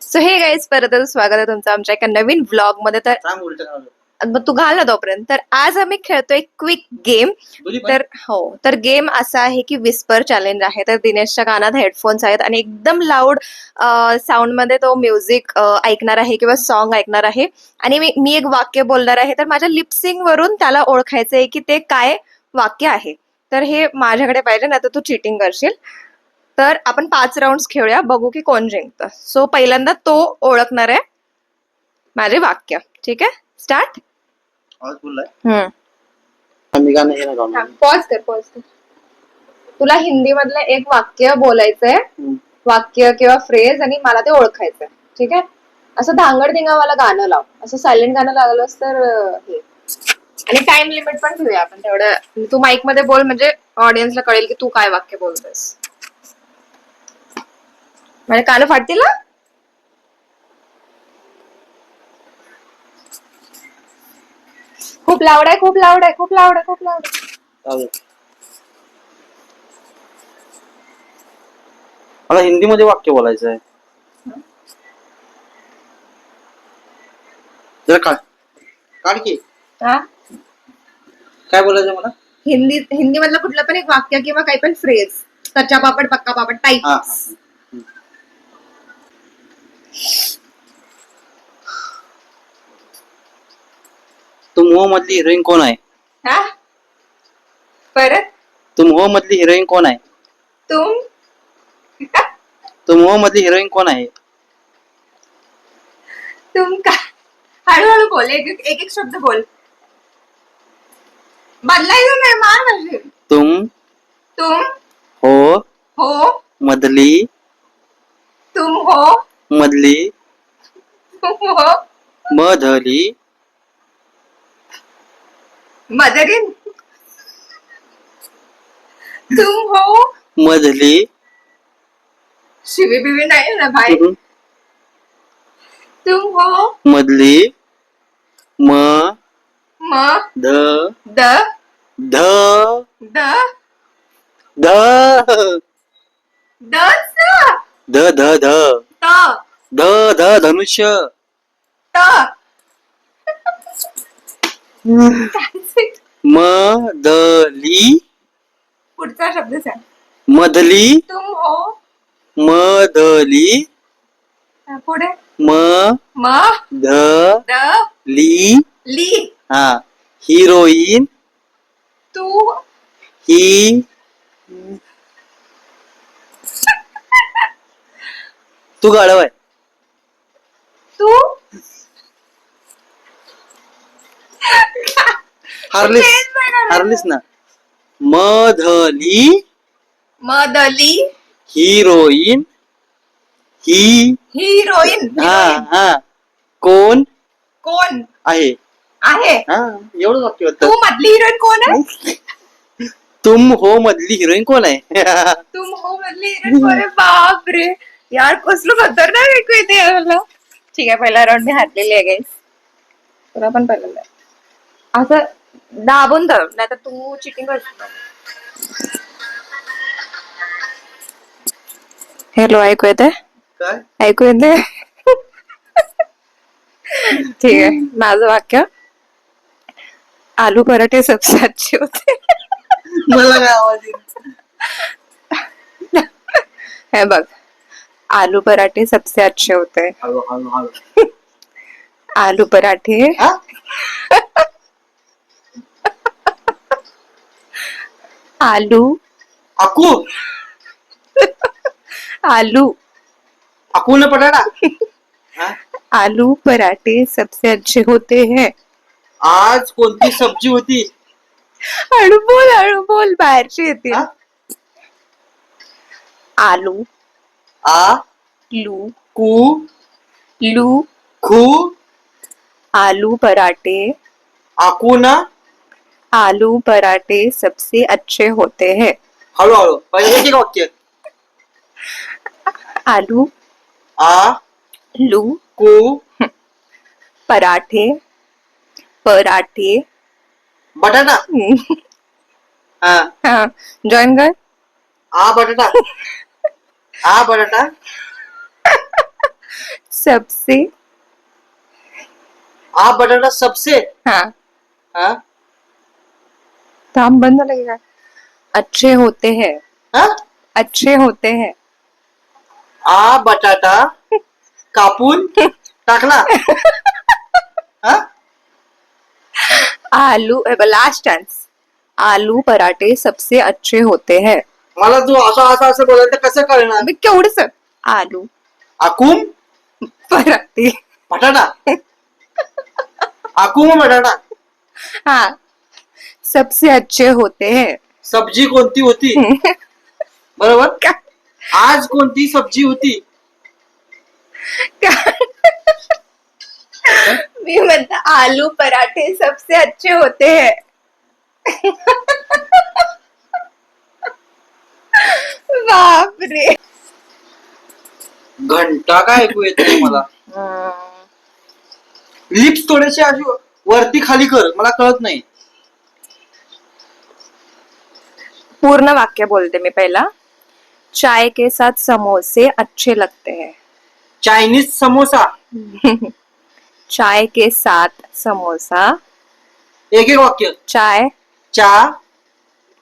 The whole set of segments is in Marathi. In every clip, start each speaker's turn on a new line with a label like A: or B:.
A: सो हे गाईज, परत स्वागत आहे तुमचं आमच्या एका नवीन व्लॉग मध्ये. तर मग तू घाल ना तोपर्यंत. तर आज आम्ही खेळतोय क्विक गेम. तर गेम असा आहे की विस्पर चॅलेंज आहे. तर दिनेशच्या कानात हेडफोन्स आहेत आणि एकदम लाऊड साऊंड मध्ये तो म्युझिक ऐकणार आहे किंवा सॉन्ग ऐकणार आहे. आणि मी एक वाक्य बोलणार आहे. तर माझ्या लिपसिंग वरून त्याला ओळखायचं आहे की ते काय वाक्य आहे. तर हे माझ्याकडे पाहिजे, ना तर तू चीटिंग करशील. तर आपण 5 राऊंड खेळूया, बघू की कोण जिंकतं. सो पहिल्यांदा तो ओळखणार आहे माझे वाक्य. ठीक आहे, स्टार्ट. पॉज कर. तुला हिंदी मधलं एक वाक्य बोलायचंय, वाक्य किंवा फ्रेज, आणि मला ते ओळखायचंय. ठीक आहे, असं धांगडधिंगावाला गाणं लाव. असं सायलेंट गाणं लागलंस तर हे. आणि टाइम लिमिट पण ठेवूया आपण तेवढं. तू माईक मध्ये बोल म्हणजे ऑडियन्सला कळेल की तू काय वाक्य बोलतोयस. माझे कान फाटतील ना. खूप लाऊड आहे.
B: मला हिंदी मध्ये वाक्य बोलायचं आहे. जरा काढ की. काय बोलायचं मला?
A: हिंदी मधलं कुठलं पण एक वाक्य किंवा काही पण फ्रेज. कच्चा पापड पक्का पापड टाईप.
B: तुम हो मधली हिरोईन कोण आहे?
A: परत.
B: तुम हो मधली हिरोईन कोण आहे? तुम हो मधली हिरोईन कोण आहे?
A: तुम का. हळूहळू बोल, एक शब्द बोल. बदलायचं नाही, मार म्हणजे.
B: तुम हो मधली.
A: तुम हो
B: मधली. मधली.
A: मदरीन. तुम हो
B: मधली.
A: शिवी बिवी नाही ना भाई. तुम हो
B: मधली. म ध
A: द
B: ध
A: द
B: ध
A: द
B: ध ध ध
A: त
B: ध ध धनुष्य.
A: त
B: मधली.
A: पुढचा शब्द सांग.
B: मधली.
A: तुम हो
B: मधली.
A: पुढे
B: म ध
A: द
B: ली.
A: ली.
B: हा, हिरोईन.
A: तू
B: ही. तू गाढव आहे.
A: तू
B: हारलीस ना. मधली.
A: मदली.
B: हिरोईन.
A: हिरोईन.
B: हा कोण आहे? एवढं वाक्य होतं.
A: तू मधली हिरोईन कोण आहे?
B: तुम हो मधली हिरोईन कोण आहे?
A: तुम हो मधली हिरोईन कोण आहे? बाप रे यार, कसलं खतरनाक ऐकू येते मला. ठीक आहे, पहिला राऊंड मी हारलेली आहे गाईस. तुला पण पहिल्यांदा असं दाबून धर, नाही तर तू चिटिंग करशील. हॅलो, ऐकू येते?
B: काय
A: ऐकू येते? ठीक आहे, माझं वाक्य. आलू पराठे सबसे अच्छे होते.
B: मला काय आवाज
A: है बघ, आलू पराठे सबसे अच्छे होते. आलू पराठे. आलू आलू
B: अकू ने पटाटा.
A: आलू पराठे सबसे अच्छे होते हैं.
B: आज कोणती सब्जी होती?
A: हळू बोल, बाहेरची येते. आलू.
B: लू कू
A: लू
B: खू.
A: आलू पराठे.
B: आकू ना.
A: आलू पराठे सबसे अच्छे होते हैं.
B: हळूहळू पहिले एक वाक्य.
A: आलू. लू
B: कू.
A: पराठे. पराठे
B: बटाटा हा
A: हाँ जॉइन कर.
B: आ बटाटा आ बटाटा
A: सबसे.
B: आ बटाटा सबसे
A: हाँ
B: हाँ
A: काम बंद लगेगा. अच्छे होते हैं.
B: हाँ
A: अच्छे होते हैं.
B: आ बटाटा कापून टाकला हा
A: आलू लास्ट चांस. आलू पराठे सबसे अच्छे होते हैं.
B: मला तू असं बोलायला तर कसं कळणार
A: मी केवढस आलू
B: आकुम
A: पराठे.
B: बटाटा आकुम बटाटा
A: हाँ सबसे अच्छे होते हैं.
B: सब्जी कोणती होती बरोबर आज कोणती सब्जी होती
A: मी म्हणता आलू पराठे सबसे अच्छे होते हैं. बापरे.
B: घंटा काय ऐकू येत नाही मला लिप्स थोडेसे अशी वरती खाली कर मला कळत नाही
A: पूर्ण वाक्य बोलते मी पहिला. चाय के साथ समोसे अच्छे लगते हैं.
B: चायनीज समोसा
A: चाय के साथ समोसा.
B: एक एक वाक्य
A: चाय
B: चा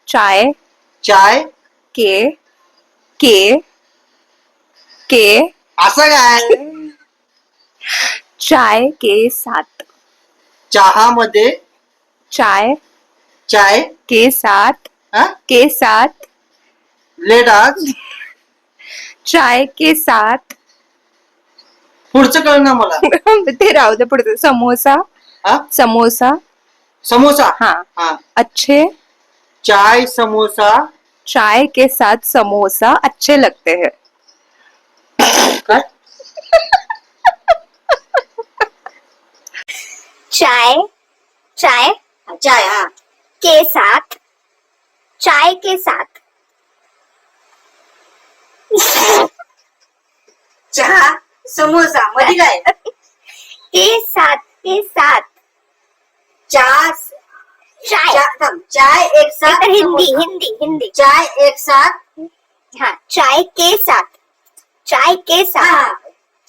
A: चाय
B: चाय
A: के के के
B: असं काय
A: चाय के साथ.
B: चहामध्ये
A: चाय
B: चाय
A: के साथ.
B: हा
A: के साथ.
B: लेट आज
A: चाय के साथ.
B: पुढचं कळ ना मला
A: ते राहू दे पुढे. समोसा
B: हा
A: समोसा.
B: समोसा
A: हाँ
B: हा
A: अच्छे.
B: चाय समोसा
A: चाय के साथ समोसा अच्छे लगते हैं.
B: काय
C: चाय चाय
B: चाय हा
C: के साथ. चाय के साथ.
B: चहा समोसा मध्ये काय
C: के साथ. के साथ.
B: चहा
C: चाय.
B: चाय एक साथ
C: हिंदी
B: समोसा.
C: हिंदी हिंदी.
B: चाय एक साथ
C: हाँ चाय के साथ. चाय के साथ.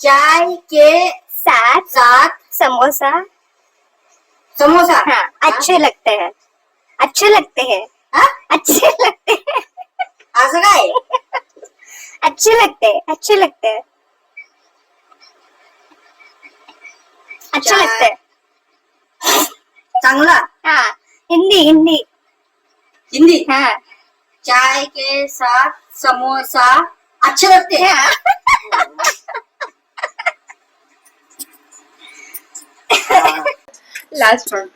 B: चाय के
C: साथ
B: साथ
C: समोसा.
B: समोसा
C: हाँ अच्छे लगते हैं. अच्छे लगते हैं.
B: हा?
C: अच्छे लगते हैं.
B: असं काय
C: अच्छे लगते हैं. अच्छे लगते हैं. अच्छे
B: चाय.
C: लगते हैं.
B: चांगला
C: हाँ हिंदी हिंदी.
B: हिंदी
C: हाँ
B: चाय के साथ समोसा अच्छे लगते हैं
C: हाँ.
A: Last one.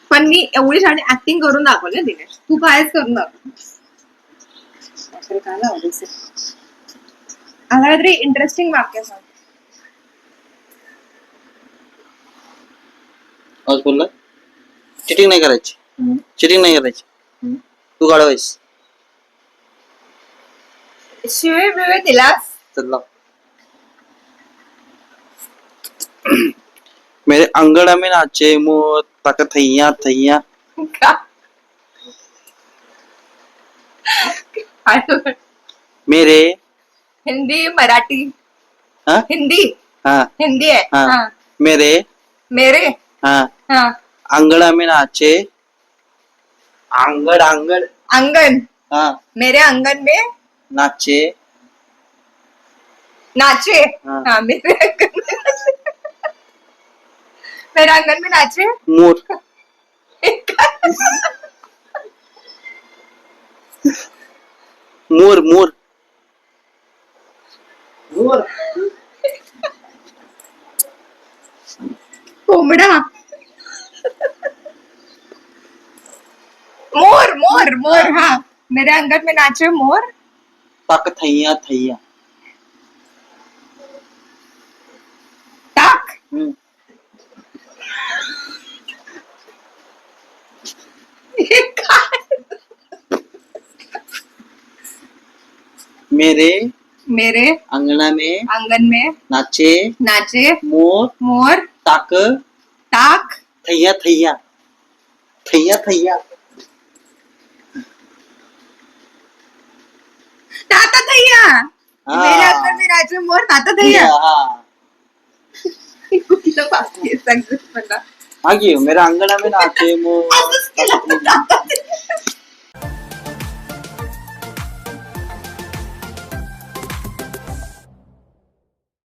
A: पण मी एवढी छान ऍक्टिंग करून दाखवले दिनेश. तू कायच करून दाखव. बापरे, काय लावलीस? आता काहीतरी इंटरेस्टिंग वाक्य सांग.
B: आज बोलला चिटिंग नाही करायची चिटिंग नाही करायची तू काढवायस
A: शिवे बिवे दिलास.
B: चल मेरे अंगड़ा में नाचे मोर तक थैया थैया
A: का?
B: मेरे
A: हिंदी मराठी.
B: हाँ
A: हिंदी
B: हाँ
A: हिंदी है.
B: हाँ
A: हाँ.
B: मेरे
A: मेरे.
B: हाँ
A: हाँ
B: अंगड़ा में नाचे आंगड़ आंगड़
A: आंगन.
B: हाँ
A: मेरे आंगन में
B: नाचे
A: नाचे.
B: हाँ.
A: हाँ मेरे आंगन में नाचे. मेरे आंगन में नाचे.
B: मोर मोर मोर मोर
A: कोंबडा. मोर मोर मोर. हाँ मेरे आंगन में नाचे मोर.
B: तक थैया थैया
A: टाक. ये काय?
B: मेरे
A: मेरे
B: अंगना में
A: आंगन में
B: नाचे
A: नाचे
B: मोर
A: मोर.
B: ताक
A: टाक
B: थैया थैया थैया थैया
A: ताता थैया.
B: हा.
A: मेरे अंदर में राज में मोर ताता थैया.
B: हा
A: कुठलं बाकी आहे सांग मला.
B: हा की मेरा अंगणा में नाचे मोर
A: असंच केलं तर ताता